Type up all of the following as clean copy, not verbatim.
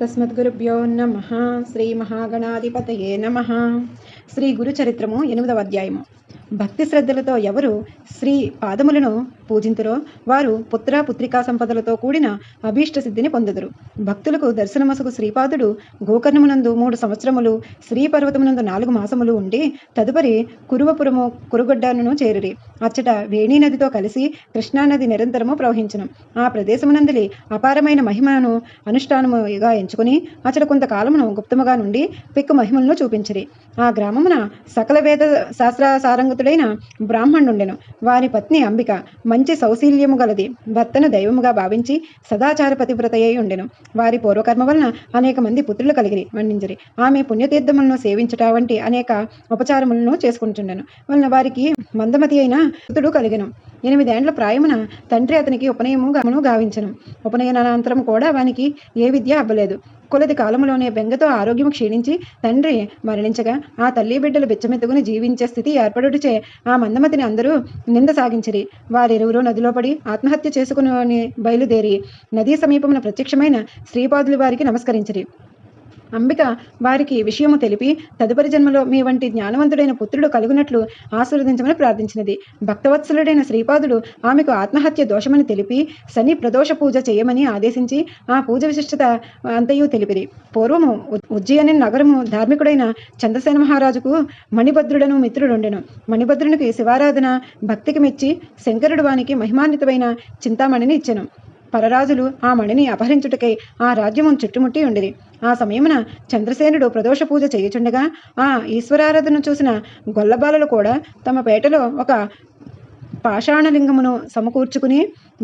తస్మద్గురుభ్యో నమః. శ్రీ మహాగణాధిపతయే నమః. శ్రీ గురు చరిత్రము 8వ అధ్యాయము. భక్తి శ్రద్ధలతో ఎవరు శ్రీ పాదములను పూజింతురో వారు పుత్ర పుత్రికా సంపదలతో కూడిన అభీష్ట సిద్ధిని పొందుదురు. భక్తులకు దర్శనమసుకు శ్రీపాదుడు గోకర్ణమునందు 3 సంవత్సరములు, శ్రీపర్వతమునందు 4 మాసములు ఉండి తదుపరి కురువపురము కురుగొడ్డను చేరిరి. అచ్చట వేణీ నదితో కలిసి కృష్ణానది నిరంతరము ప్రవహించును. ఆ ప్రదేశమునందలి అపారమైన మహిమను అనుష్ఠానముగా ఎంచుకుని అచ్చట కొంతకాలమును గుప్తముగా నుండి పెక్కు మహిమలను చూపించిరి. ఆ గ్రామమున సకల వేద శాస్త్ర సారంగతుడైన బ్రాహ్మణుండెను. వారి పత్ని అంబిక మంచి సౌశీల్యము గలది. భర్తను దైవముగా భావించి సదాచార పతివ్రతయ్యై ఉండెను. వారి పూర్వకర్మ వలన అనేక మంది పుత్రులు కలిగిరి వర్ణించిరి. ఆమె పుణ్యతీర్థములను సేవించుట వంటి అనేక ఉపచారములను చేసుకుంటుండెను వలన వారికి మందమతి అయిన పుత్రుడు కలిగెను. 8 ఏండ్ల ప్రాయమున తండ్రి అతనికి ఉపనయనము గావించెను. ఉపనయనానంతరం కూడా వానికి ఏ విద్య అవ్వలేదు. కొలది కాలములోనే బెంగతో ఆరోగ్యము క్షీణించి తండ్రి మరణించగా ఆ తల్లి బిడ్డలు బిచ్చమెత్తుకుని జీవించే స్థితి ఏర్పడుటచే ఆ మందమతిని అందరూ నింద సాగించిరి. వారిరువురు నదిలో పడి ఆత్మహత్య చేసుకుని బయలుదేరి నదీ సమీపమున ప్రత్యక్షమైన శ్రీపాదులు వారికి నమస్కరించిరి. అంబిక వారికి విషయము తెలిపి తదుపరి జన్మలో మీ వంటి జ్ఞానవంతుడైన పుత్రుడు కలుగునట్లు ఆశీర్వదించమని ప్రార్థించినది. భక్తవత్సలుడైన శ్రీపాదుడు ఆమెకు ఆత్మహత్య దోషమని తెలిపి శని ప్రదోష పూజ చేయమని ఆదేశించి ఆ పూజ విశిష్టత అంతయు తెలిపిరి. పూర్వము ఉజ్జయిని నగరము ధార్మికుడైన చంద్రసేన మహారాజుకు మణిభద్రుడను మిత్రుడుండెను. మణిభద్రునికి శివారాధన భక్తికి మెచ్చి శంకరుడు వానికి మహిమాన్వితమైన చింతామణిని ఇచ్చెను. పరరాజులు ఆ మణిని అపహరించుటకై ఆ రాజ్యమును చుట్టుముట్టి ఉండిరి. ఆ సమయమున చంద్రసేనుడు ప్రదోష పూజ చేయుచుండగా ఆ ఈశ్వరారాధన చూసిన గొల్లబాలలు కూడా తమ పేటలో ఒక పాషాణలింగమును సమకూర్చుకుని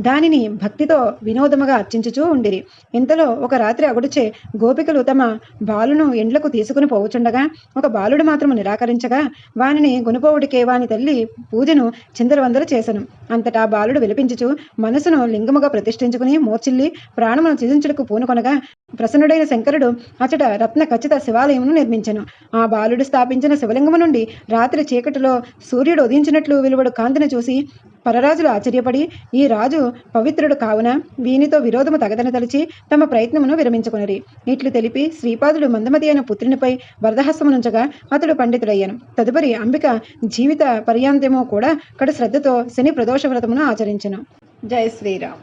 దానిని భక్తితో వినోదముగా అర్చించుచూ ఉండిరి. ఇంతలో ఒక రాత్రి అగుడుచే గోపికలు తమ బాలును ఎండ్లకు తీసుకుని పోవుచుండగా ఒక బాలుడు మాత్రము నిరాకరించగా వానిని గునుపోవుడికే వాని తల్లి పూజను చిందరవందర చేసెను. అంతటా బాలుడు విలపించుచు మనసును లింగముగా ప్రతిష్ఠించుకుని మోర్చిల్లి ప్రాణమును త్యజించుటకు పూనుకొనగా ప్రసన్నుడైన శంకరుడు అచట రత్న ఖచ్చిత శివాలయమును నిర్మించెను. ఆ బాలుడు స్థాపించిన శివలింగము నుండి రాత్రి చీకటిలో సూర్యుడు ఉదయించినట్లు వెలువడు కాంతిని చూసి పరరాజులు ఆశ్చర్యపడి ఈ రాజు పవిత్రుడు కావున వీనితో విరోధము తగదని తలిచి తమ ప్రయత్నమును విరమించుకునిరి. ఇట్లు తెలిపి శ్రీపాదుడు మందమతి అయిన పుత్రునిపై వరదహస్తమునుంచగా అతడు పండితుడయ్యను. తదుపరి అంబిక జీవిత పర్యాంతము కూడా కడు శ్రద్ధతో శని ప్రదోష వ్రతమును ఆచరించెను. జై శ్రీరామ్.